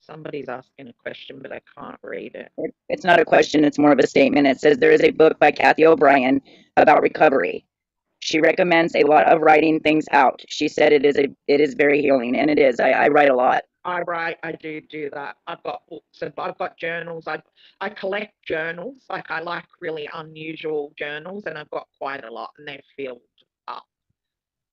Somebody's asking a question, but I can't read it. It's not a question, it's more of a statement. It says there is a book by Kathy O'Brien about recovery. She recommends a lot of writing things out. She said it is very healing, and it is. I write a lot. I write, I do that. I've got books and I've got journals. I collect journals. Like I like really unusual journals, and I've got quite a lot, and they're filled up.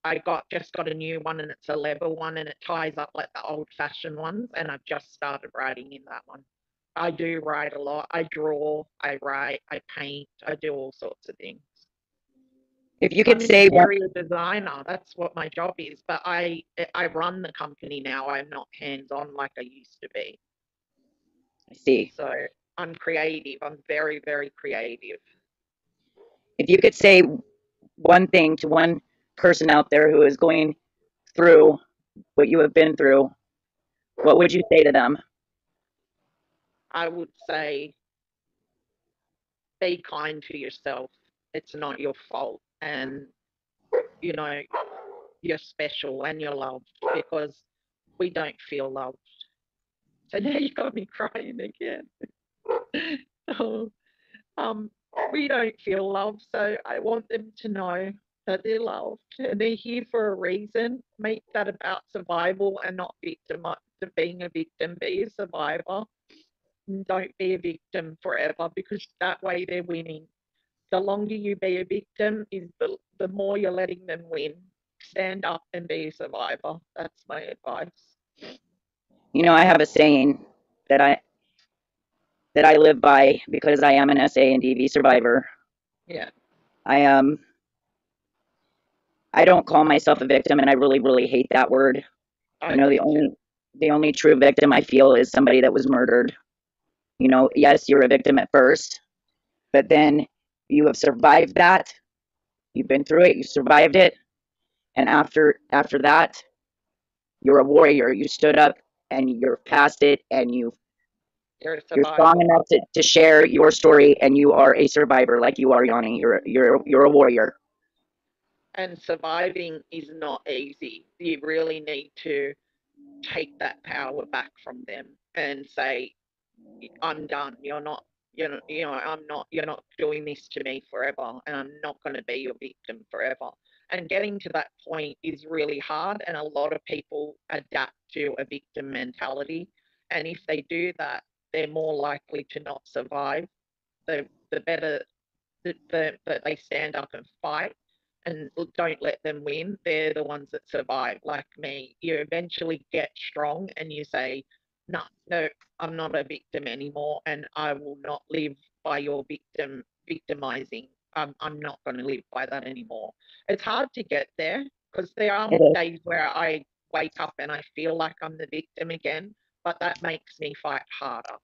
I just got a new one, and it's a leather one, and it ties up like the old fashioned ones, and I've just started writing in that one. I do write a lot. I draw, I write, I paint, I do all sorts of things. If you I'm could an say one, interior designer. That's what my job is. But I run the company now. I'm not hands on like I used to be. I see. So I'm creative. I'm very, very creative. If you could say one thing to one person out there who is going through what you have been through, what would you say to them? I would say be kind to yourself. It's not your fault. And, you know, you're special and you're loved because we don't feel loved. So now you got me crying again. So, um, we don't feel loved. So I want them to know that they're loved and they're here for a reason. Make that about survival and not victim to being a victim. Be a survivor. Don't be a victim forever because that way they're winning. The longer you be a victim is the more you're letting them win. Stand up and be a survivor. That's my advice. You know, I have a saying that I live by because I am an SA and DV survivor. Yeah. I I don't call myself a victim, and I really hate that word. You I know, do too. the only true victim I feel is somebody that was murdered. You know, yes, you're a victim at first, but then you have survived that. You've been through it. You survived it, and after that, you're a warrior. You stood up, and you're past it, and You're a you're strong survivor. enough to share your story, and you are a survivor, like you are, Yanni. You're a warrior. And surviving is not easy. You really need to take that power back from them and say, I'm done. You're not doing this to me forever, and I'm not going to be your victim forever. And getting to that point is really hard, and a lot of people adapt to a victim mentality. And if they do that, they're more likely to not survive. The better that they stand up and fight and don't let them win. They're the ones that survive, like me. You eventually get strong and you say, no, no, I'm not a victim anymore, and I will not live by your victimizing. I'm not going to live by that anymore. It's hard to get there because there are It is. days where I wake up and I feel like I'm the victim again, but that makes me fight harder.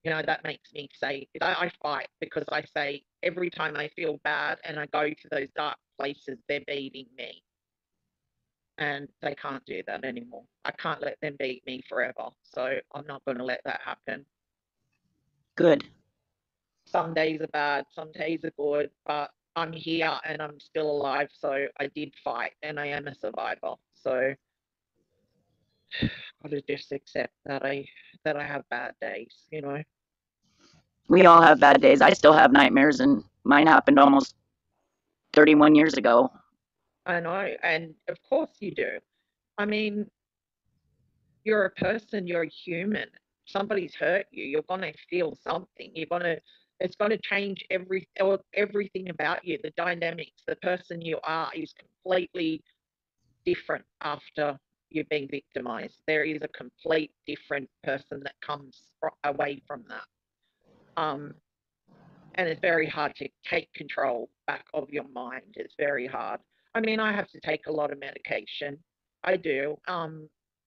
That makes me say I fight because I say every time I feel bad and I go to those dark places, they're beating me. And they can't do that anymore. I can't let them beat me forever. So I'm not going to let that happen. Good. Some days are bad, some days are good, but I'm here and I'm still alive. So I did fight and I am a survivor. So I've got to just accept that I have bad days. We all have bad days. I still have nightmares, and mine happened almost 31 years ago. I know. And of course you do. I mean, you're a person, you're a human. Somebody's hurt you, you're gonna feel something. It's gonna change everything about you. The dynamics, the person you are is completely different after you've been victimized. There is a complete different person that comes away from that. Um, and it's very hard to take control back of your mind. It's very hard. I mean, I have to take a lot of medication. I do.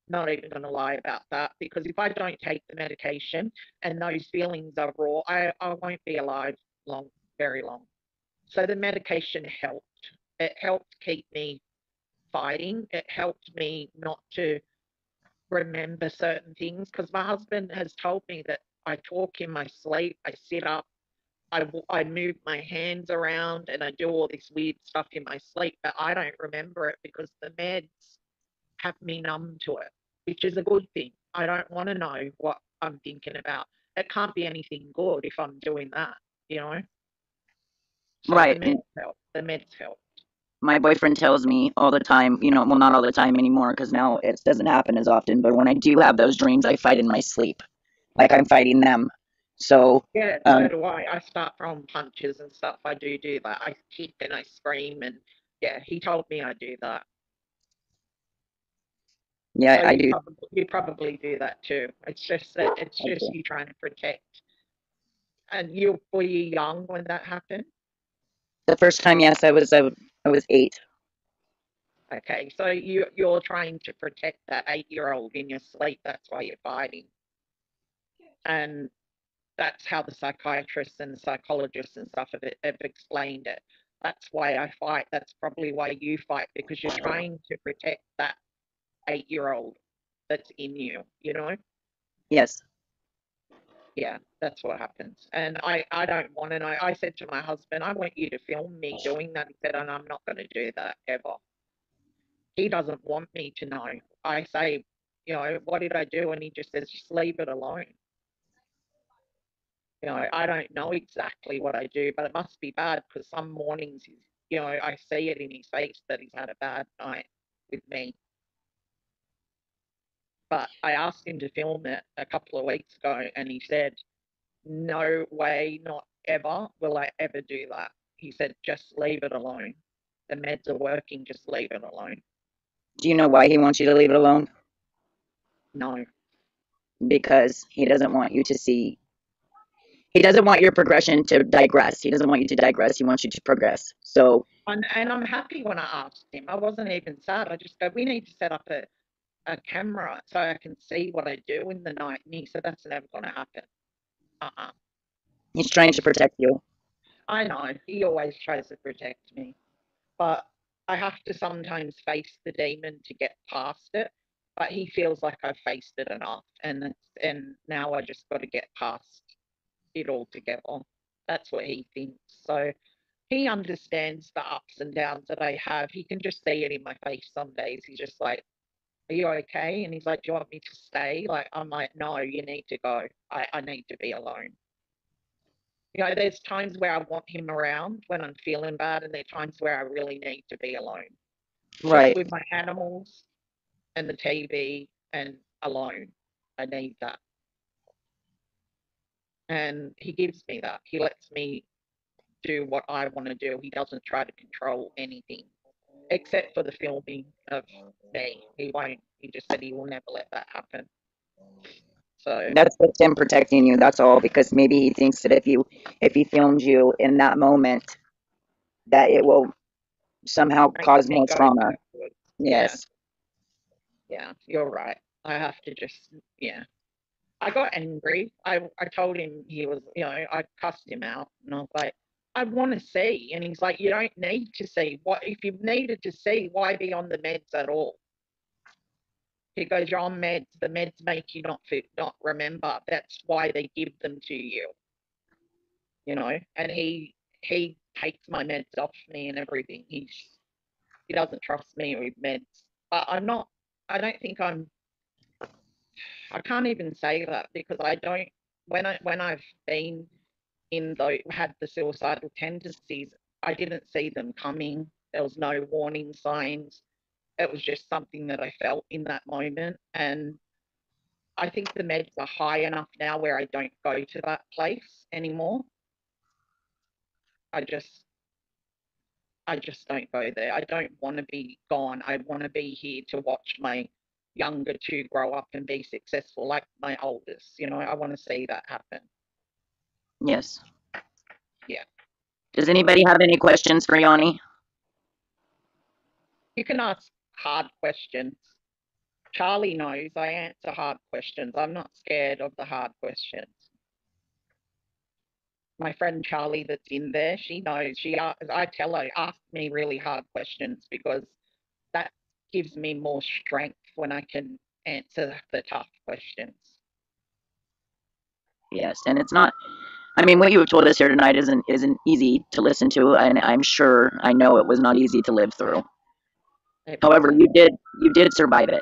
Not even going to lie about that because if I don't take the medication and those feelings are raw, I won't be alive long, very long. So the medication helped. It helped keep me fighting. It helped me not to remember certain things because my husband has told me that I talk in my sleep, I sit up, I move my hands around and I do all this weird stuff in my sleep, but I don't remember it because the meds have me numb to it. which is a good thing. I don't want to know what I'm thinking about. It can't be anything good if I'm doing that, you know? So the Right. meds help. The meds help. My boyfriend tells me all the time, well, not all the time anymore because now it doesn't happen as often, but when I do have those dreams, I fight in my sleep, like I'm fighting them. So, Yeah, so um, do I. I start throwing punches and stuff. I do that. I kick and I scream and yeah, he told me I do that. yeah, So I do. you probably do that too. It's just that it's I just do. you trying to protect. And you were you young when that happened? The first time, yes, I was 8. Okay, so you're trying to protect that 8-year-old in your sleep. That's why you're fighting. And that's how the psychiatrists and the psychologists and stuff have explained it. That's why I fight. That's probably why you fight because you're trying to protect that 8-year-old that's in you, you know? Yes. Yeah, that's what happens. And I don't want to know. I said to my husband, I want you to film me doing that. He said, and I'm not going to do that ever. He doesn't want me to know. I say, what did I do? And he just says, just leave it alone. I don't know exactly what I do, but it must be bad because some mornings I see it in his face that he's had a bad night with me. But I asked him to film it a couple of weeks ago and he said, no way, not ever will I ever do that. He said, just leave it alone. The meds are working, just leave it alone. Do you know why he wants you to leave it alone? No. Because he doesn't want you to see. He doesn't want your progression to digress. He doesn't want you to digress. He wants you to progress. So, And I'm happy when I asked him. I wasn't even sad. I just go, we need to set up a camera so I can see what I do in the night. And he said, that's never going to happen. Uh-uh. he's trying to protect you. I know. He always tries to protect me. But I have to sometimes face the demon to get past it. But he feels like I've faced it enough, and now I just got to get past it altogether. That's what he thinks. So he understands the ups and downs that I have. He can just see it in my face some days. He's just like, "Are you okay?" And he's like, "Do you want me to stay?" Like I'm like, "No, you need to go. I need to be alone." There's times where I want him around when I'm feeling bad, and there's times where I really need to be alone, just Right. with my animals and the TV and alone. I need that. And he gives me that. He lets me do what I want to do. He doesn't try to control anything except for the filming of me. He won't. He just said he will never let that happen. So That's just him protecting you. That's all. Because maybe he thinks that if he filmed you in that moment, that it will somehow makes cause me more go trauma. backwards. Yeah, Yes. yeah, you're right. I have to just, yeah. I got angry. I told him he was, I cussed him out and I was like, I want to see. And he's like, you don't need to see. What if you needed to see, why be on the meds at all? He goes, you're on meds. The meds make you not fit, not remember. That's why they give them to you. And he takes my meds off me and everything. He doesn't trust me with meds. But I'm not. I don't think I'm. I can't even say that because I don't. When I've been in though had the suicidal tendencies, I didn't see them coming. There was no warning signs. It was just something that I felt in that moment. And I think the meds are high enough now where I don't go to that place anymore. I just I just don't go there. I don't want to be gone. I want to be here to watch my younger two grow up and be successful like my oldest. I want to see that happen. Yes. Yeah. Does anybody have any questions for Yanni? You can ask hard questions. Charlie knows I answer hard questions. I'm not scared of the hard questions. My friend Charlie, that's in there, she knows. I tell her, ask me really hard questions because that gives me more strength when I can answer the tough questions. Yes, and it's not. I mean, what you have told us here tonight isn't easy to listen to, and I know it was not easy to live through. It However, wasn't. you did survive it.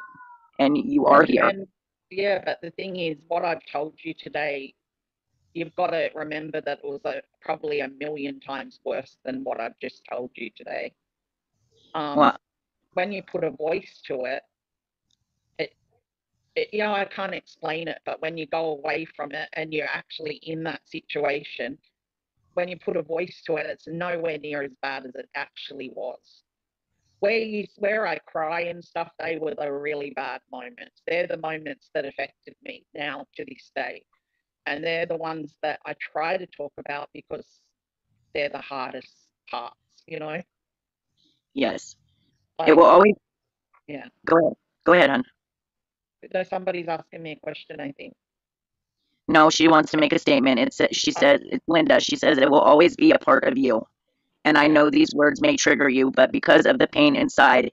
and you are here. And yeah, but the thing is, what I've told you today, you've got to remember that it was probably a million times worse than what I've just told you today. Um, Well, when you put a voice to it, it, I can't explain it, but when you go away from it and you're actually in that situation, when you put a voice to it, it's nowhere near as bad as it actually was. Where I cry and stuff, they were the really bad moments. They're the moments that affected me now to this day. And they're the ones that I try to talk about because they're the hardest parts, you know? yes, it will Like, always. yeah. Go ahead. Go ahead, hon. There's somebody's asking me a question, I think. No, she wants to make a statement. She says, Okay. it's Linda. She says it will always be a part of you. And I Yeah. know these words may trigger you, but because of the pain inside,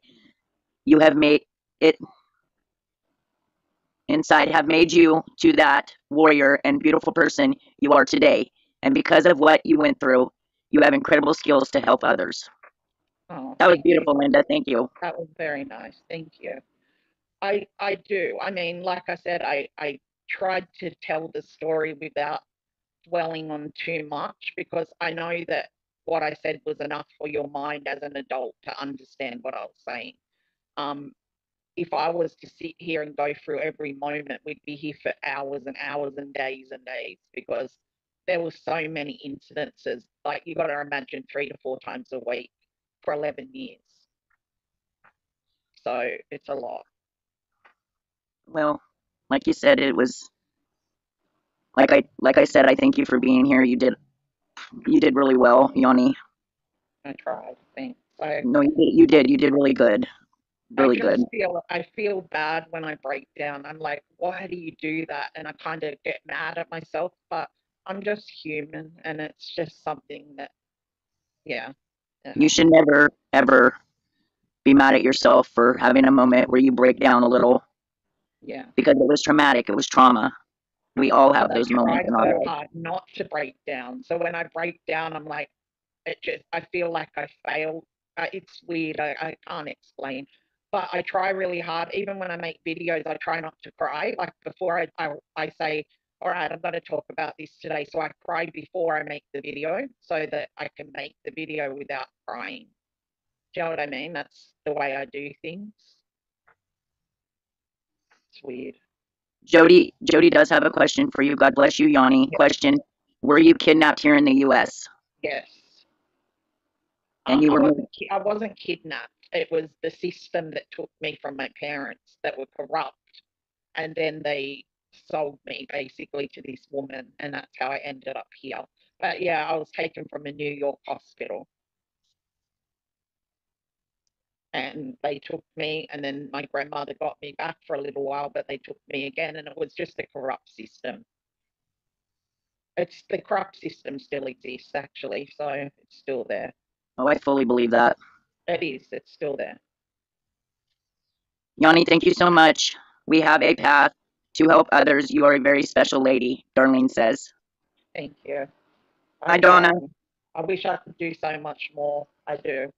you have made it inside have made you to that warrior and beautiful person you are today. And because of what you went through, you have incredible skills to help others. Oh, That was thank you. beautiful, Linda. Thank you. That was very nice. Thank you. I do. I mean, like I said, I tried to tell the story without dwelling on too much because I know that what I said was enough for your mind as an adult to understand what I was saying. Um, if I was to sit here and go through every moment, we'd be here for hours and hours and days because there were so many incidences. Like you got to imagine 3 to 4 times a week for 11 years. So it's a lot. Well, like you said, it was like I said, I thank you for being here. You did really well, Yoni. I tried. Thanks. So No, you did really good. I Really good. just feel bad when I break down. I'm like, why do you do that? And I kind of get mad at myself, but I'm just human, and it's just something that, yeah, it You should happens. never ever be mad at yourself for having a moment where you break down a little Yeah. because it was traumatic, it was trauma. We all But have I those moments try in our so lives. hard not to break down. So when I break down, I'm like, I feel like I failed. It's weird. I can't explain. But I try really hard. Even when I make videos, I try not to cry. Like before I say, all right, I'm going to talk about this today. So I cry before I make the video so that I can make the video without crying. Do you know what I mean? That's the way I do things. It's weird. Jody does have a question for you. God bless you, Yanni. Yeah. Question: were you kidnapped here in the U.S. Yes. and you I were wasn't moved? I wasn't kidnapped. It was the system that took me from my parents that were corrupt, and then they sold me basically to this woman, and that's how I ended up here. But yeah, I was taken from a New York hospital, and they took me, and then my grandmother got me back for a little while, but they took me again, and it was just a corrupt system. It's the corrupt system still exists actually, so it's still there. Oh, I fully believe that. It is. It's still there. Yanni, thank you so much. We have a path to help others. You are a very special lady, Darlene says. Thank you. I Hi, Donna. try. I wish I could do so much more. I do.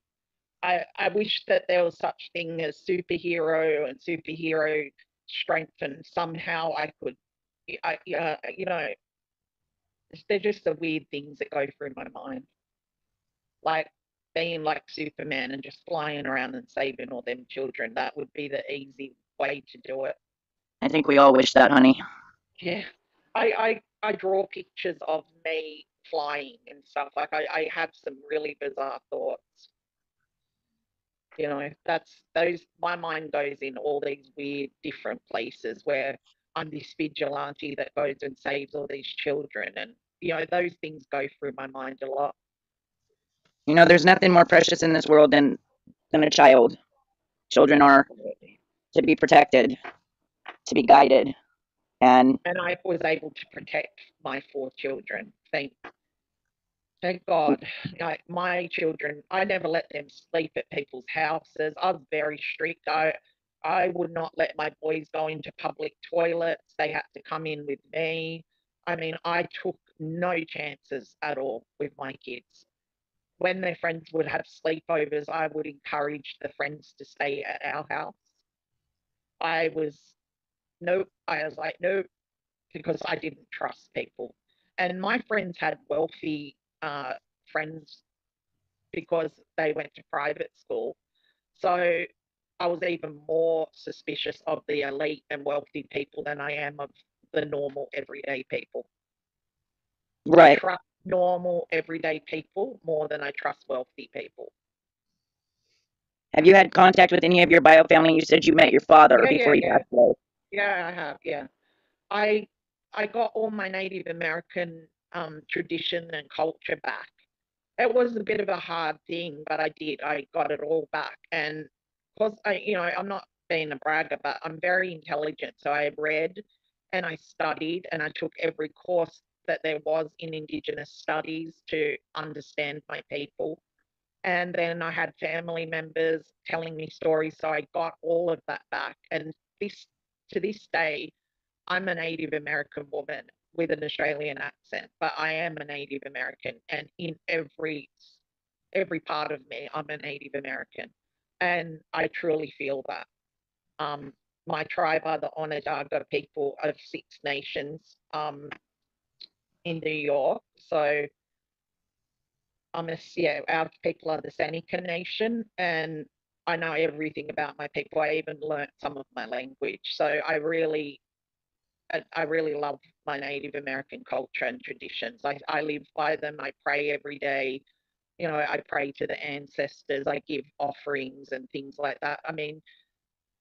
I wish that there was such thing as superhero and superhero strength, and somehow I could, they're just the weird things that go through my mind, like being like Superman and just flying around and saving all them children. That would be the easy way to do it. I think we all wish that, honey. Yeah, I draw pictures of me flying and stuff. Like I have some really bizarre thoughts. That's those my mind goes in all these weird different places where I'm this vigilante that goes and saves all these children, and those things go through my mind a lot. There's nothing more precious in this world than a child. Children are Absolutely. to be protected, to be guided, and And I was able to protect my 4 children. Thank God. Like my children, I never let them sleep at people's houses. I was very strict. I would not let my boys go into public toilets. They had to come in with me. I mean, I took no chances at all with my kids. When their friends would have sleepovers, I would encourage the friends to stay at our house. I was nope. I was like, nope, because I didn't trust people. And my friends had wealthy friends because they went to private school. So I was even more suspicious of the elite and wealthy people than I am of the normal everyday people. I Right. trust normal everyday people more than I trust wealthy people. Have you had contact with any of your bio family? You said you met your father Yeah, yeah, before he yeah. passed away. Yeah, I have. Yeah. I I got all my Native American tradition and culture back. It was a bit of a hard thing, but I did. I got it all back, and because I'm not being a bragger, but I'm very intelligent. So I read, and I studied, and I took every course that there was in Indigenous studies to understand my people. And then I had family members telling me stories, so I got all of that back. And this to this day, I'm a Native American woman with an Australian accent, but I am a Native American, and in every part of me, I'm a Native American, and I truly feel that. Um, my tribe are the Onondaga people of Six Nations in New York. So yeah, our people are the Seneca Nation, and I know everything about my people. I even learnt some of my language. So I really love my Native American culture and traditions. I live by them. I pray every day. I pray to the ancestors. I give offerings and things like that. I mean,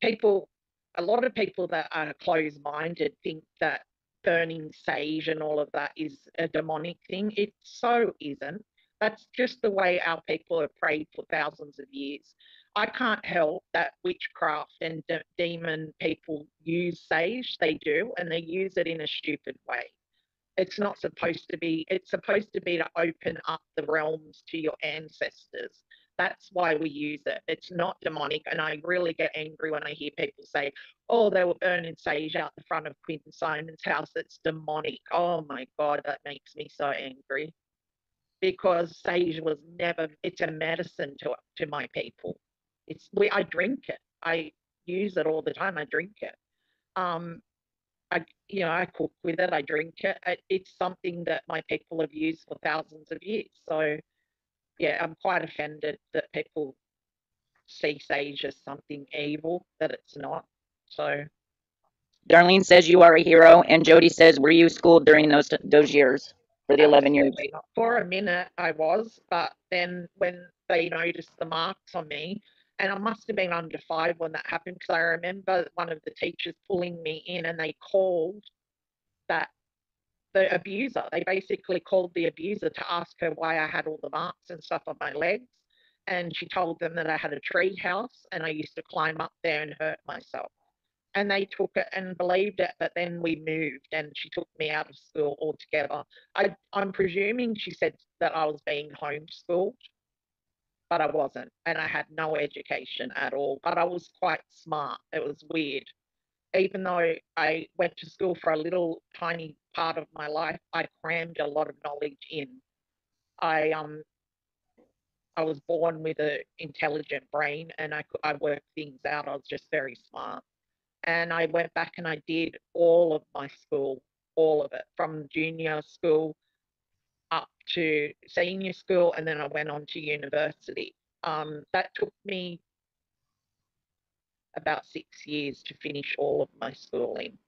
people, a lot of people that are closed minded think that burning sage and all of that is a demonic thing. It so isn't. That's just the way our people have prayed for thousands of years. I can't help that witchcraft and demon people use sage. They do, and they use it in a stupid way. It's not supposed to be. It's supposed to be to open up the realms to your ancestors. That's why we use it. It's not demonic. And I really get angry when I hear people say, oh, they were burning sage out the front of Quentin Simon's house. It's demonic. Oh my God, that makes me so angry, because sage was never, it's a medicine to my people. I drink it. I use it all the time. I drink it. Um, I cook with it, I drink it. It's something that my people have used for thousands of years. So, yeah, I'm quite offended that people see sage as something evil that it's not. So, Darlene says you are a hero, and Jody says, were you schooled during those years for the 11 years? absolutely not. For a minute, I was, but then when they noticed the marks on me, and I must have been under five when that happened, because I remember one of the teachers pulling me in, and they called that the abuser. They basically called the abuser to ask her why I had all the marks and stuff on my legs. And she told them that I had a tree house and I used to climb up there and hurt myself. And they took it and believed it, but then we moved and she took me out of school altogether. I'm presuming she said that I was being homeschooled, but I wasn't. And I had no education at all, but I was quite smart. It was weird. Even though I went to school for a little tiny part of my life, I crammed a lot of knowledge in. I um I was born with an intelligent brain, and I worked things out. I was just very smart, and I went back and I did all of my school, all of it, from junior school up to senior school, and then I went on to university. That took me about 6 years to finish all of my schooling.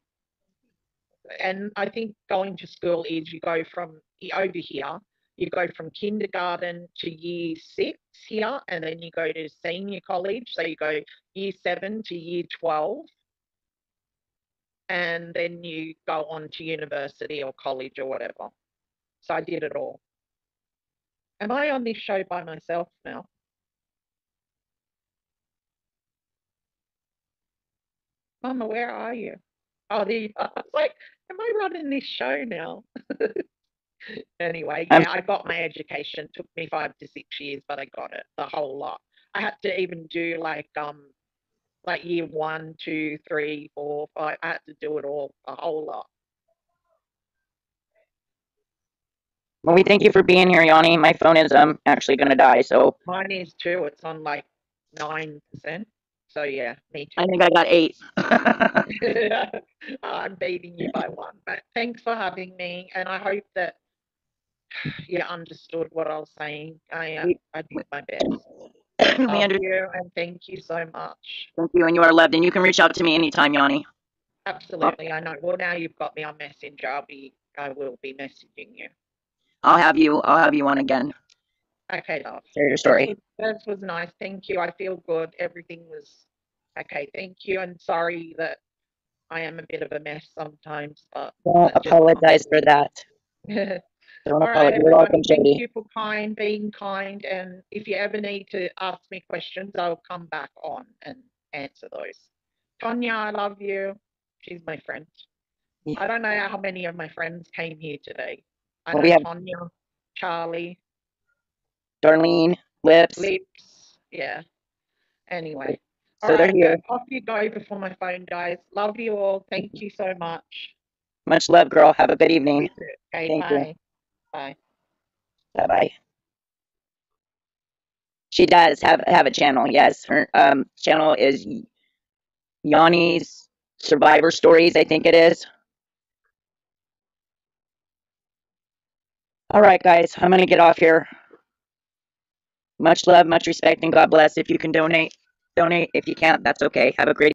And I think going to school is you go from over here, you go from kindergarten to year 6 here, and then you go to senior college. So you go year 7 to year 12, and then you go on to university or college or whatever. So I did it all. Am I on this show by myself now? Mama, where are you? Oh, there you are. I was like, am I running this show now? Anyway, I'm yeah, I got my education. It took me 5 to 6 years, but I got it, the whole lot. I had to even do like year 1, 2, 3, 4, 5. I had to do it all, a whole lot. Well, we thank you for being here, Yanni. My phone is actually gonna die, so Mine is too. It's on like 9%. So yeah, me I too. think I got 8. I'm beating you by one, but thanks for having me, and I hope that you understood what I was saying. we, I did my best. we Love understand. you, and thank you so much. Thank you, and you are loved. And you can reach out to me anytime, Yanni. Absolutely, I know. Well, now you've got me on Messenger. I will be messaging you. I'll have you on again. Okay, love. Share your story. This was nice. Thank you. I feel good. Everything was okay. Thank you, and sorry that I am a bit of a mess sometimes, but Don't that's just how apologize for that. it is. Don't All right, apologize. You're welcome, everybody. Thank Jody. you for being kind. And if you ever need to ask me questions, I'll come back on and answer those. Tonya, I love you. She's my friend. I don't know how many of my friends came here today. I Well, know we have Tonya, Charlie, Darlene, Lips. Lips. Yeah. Anyway. All So they're right, here. off you go before my phone dies. Love you all. Thank you so much. Much love, girl. Have a good evening. You too. Okay, Thank you. bye. Bye. Bye bye. She does have a channel. Yes, her channel is Yanni's Survivor Stories. I think it is. All right, guys. I'm gonna get off here. Much love, much respect, and God bless. If you can donate, donate. If you can't, that's okay. Have a great